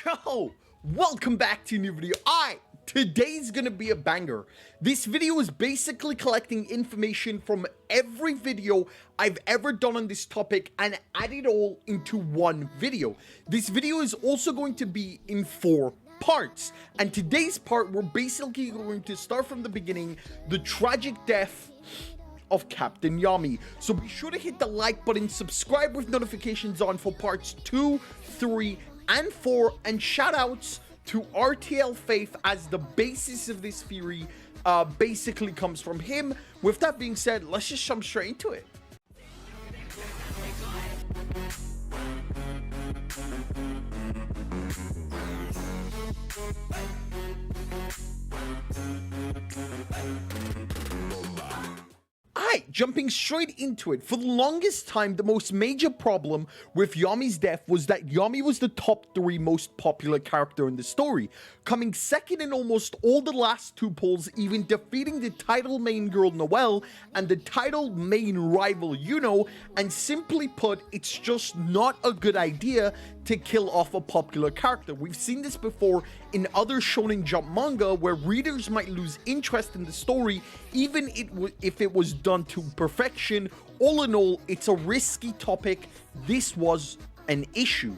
Yo, welcome back to a new video. Today's gonna be a banger. This video is basically collecting information from every video I've ever done on this topic and add it all into one video. This video is also going to be in 4 parts, and today's part we're basically going to start from the beginning, the tragic death of Captain Yami. So be sure to hit the like button, subscribe with notifications on for parts 2, 3, and 4, and shout outs to RTL Faith, as the basis of this theory basically comes from him. With that being said, let's just jump straight into it. Jumping straight into it, for the longest time, the most major problem with Yami's death was that Yami was the top 3 most popular character in the story, coming second in almost all the last 2 polls, even defeating the title main girl Noelle and the title main rival Yuno. And simply put, it's just not a good idea to kill off a popular character. We've seen this before in other Shonen Jump manga, where readers might lose interest in the story even if it was done to perfection. All in all, it's a risky topic. This was an issue.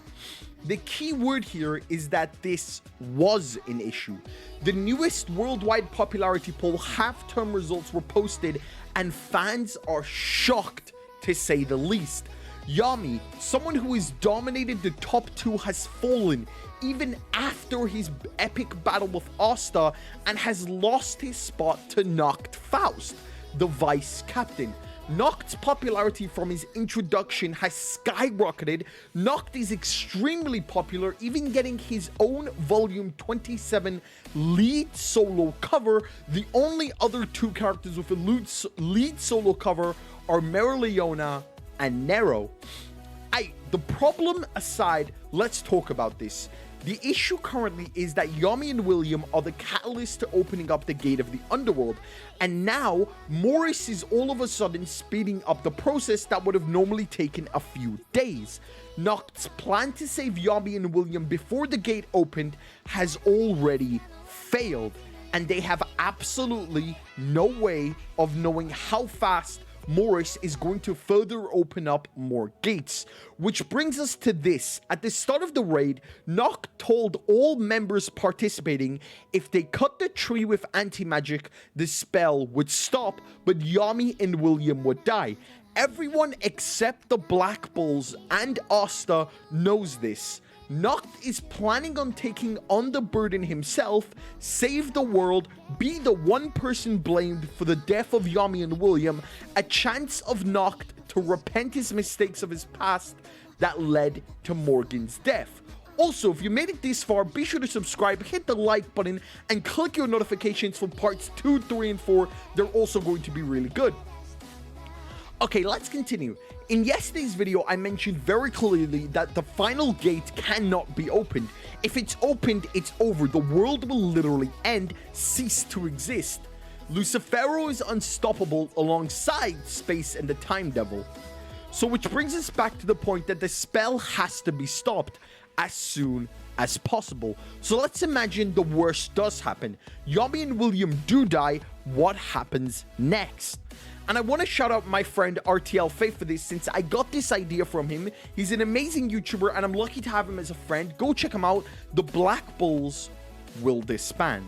The key word here is that this was an issue. The newest worldwide popularity poll half-term results were posted, and fans are shocked, to say the least. Yami, someone who has dominated the top 2, has fallen even after his epic battle with Asta, and has lost his spot to Noct Faust, the vice captain. Noct's popularity from his introduction has skyrocketed. Noct is extremely popular, even getting his own volume 27 lead solo cover. The only other 2 characters with a lead solo cover are Mereoleona and Nero. The problem aside, let's talk about this. The issue currently is that Yami and William are the catalyst to opening up the gate of the underworld, and now Morris is all of a sudden speeding up the process that would have normally taken a few days. Noct's plan to save Yami and William before the gate opened has already failed, and they have absolutely no way of knowing how fast Morris is going to further open up more gates. Which brings us to this. At the start of the raid, Noct told all members participating if they cut the tree with anti-magic, the spell would stop, but Yami and William would die. Everyone except the Black Bulls and Asta knows this. Noct is planning on taking on the burden himself, save the world, be the one person blamed for the death of Yami and William, a chance of Noct to repent his mistakes of his past that led to Morgan's death. Also, if you made it this far, be sure to subscribe, hit the like button, and click your notifications for parts 2, 3, and 4. They're also going to be really good. Okay, let's continue. In yesterday's video, I mentioned very clearly that the final gate cannot be opened. If it's opened, it's over. The world will literally end, cease to exist. Lucifero is unstoppable alongside Space and the Time Devil. So which brings us back to the point that the spell has to be stopped as soon as possible. So let's imagine the worst does happen. Yami and William do die. What happens next? And I want to shout out my friend RTL Faith for this, since I got this idea from him. He's an amazing YouTuber, and I'm lucky to have him as a friend. Go check him out. The Black Bulls will disband.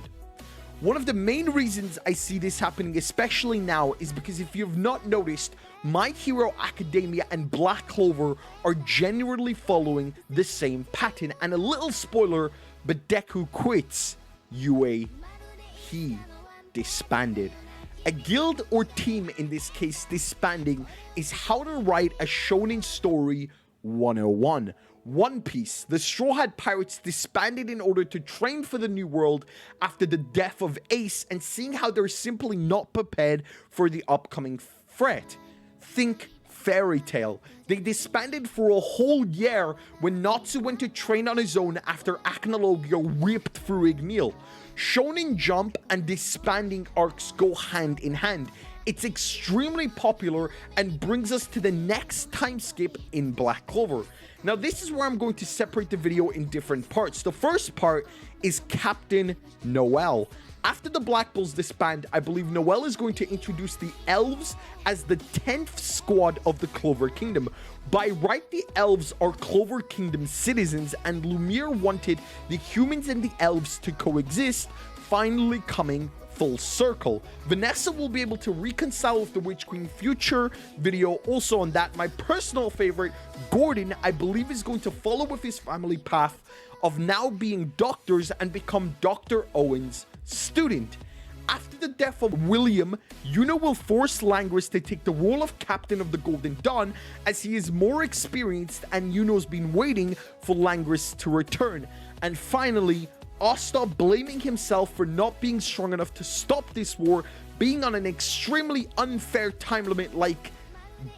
One of the main reasons I see this happening, especially now, is because if you've not noticed, My Hero Academia and Black Clover are generally following the same pattern. And a little spoiler, but Deku quits. Yue, he disbanded. A guild or team, in this case disbanding, is how to write a shonen story 101. One Piece. The Straw Hat Pirates disbanded in order to train for the new world after the death of Ace, and seeing how they're simply not prepared for the upcoming threat. Think Fairy Tail. They disbanded for a whole year when Natsu went to train on his own after Acnologia ripped through Igneel. Shonen Jump and disbanding arcs go hand in hand. It's extremely popular and brings us to the next time skip in Black Clover. Now, this is where I'm going to separate the video in different parts. The first part is Captain Noel. After the Black Bulls disband, I believe Noel is going to introduce the Elves as the 10th squad of the Clover Kingdom. By right, the Elves are Clover Kingdom citizens, and Lumiere wanted the humans and the Elves to coexist, finally coming full circle. Vanessa will be able to reconcile with the Witch Queen future video. Also on that, my personal favorite, Gordon, I believe is going to follow with his family path of now being doctors and become Dr. Owen's student. After the death of William, Yuno will force Langris to take the role of Captain of the Golden Dawn as he is more experienced and Yuno's been waiting for Langris to return. And finally, Asta blaming himself for not being strong enough to stop this war, being on an extremely unfair time limit like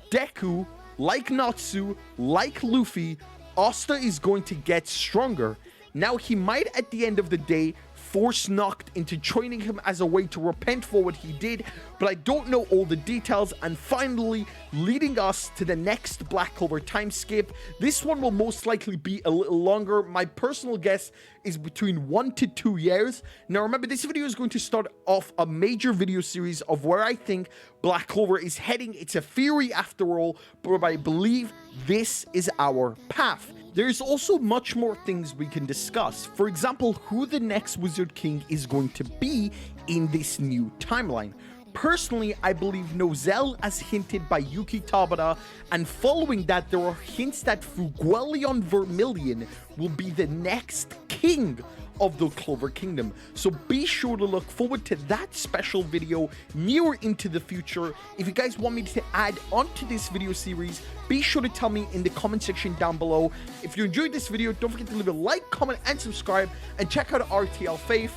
Deku, like Natsu, like Luffy. Asta is going to get stronger. Now, he might at the end of the day force Noct into training him as a way to repent for what he did, but I don't know all the details. And finally, leading us to the next Black Clover time skip. This one will most likely be a little longer. My personal guess is between 1 to 2 years. Now remember, this video is going to start off a major video series of where I think Black Clover is heading. It's a theory after all, but I believe this is our path. There's also much more things we can discuss. For example, who the next Wizard King is going to be in this new timeline. Personally, I believe Nozel as hinted by Yuki Tabata, and following that, there are hints that Fuguelion Vermilion will be the next king of the Clover Kingdom. So be sure to look forward to that special video near into the future. If you guys want me to add onto this video series, be sure to tell me in the comment section down below. If you enjoyed this video, don't forget to leave a like, comment, and subscribe, and check out RTL Faith.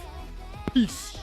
Peace.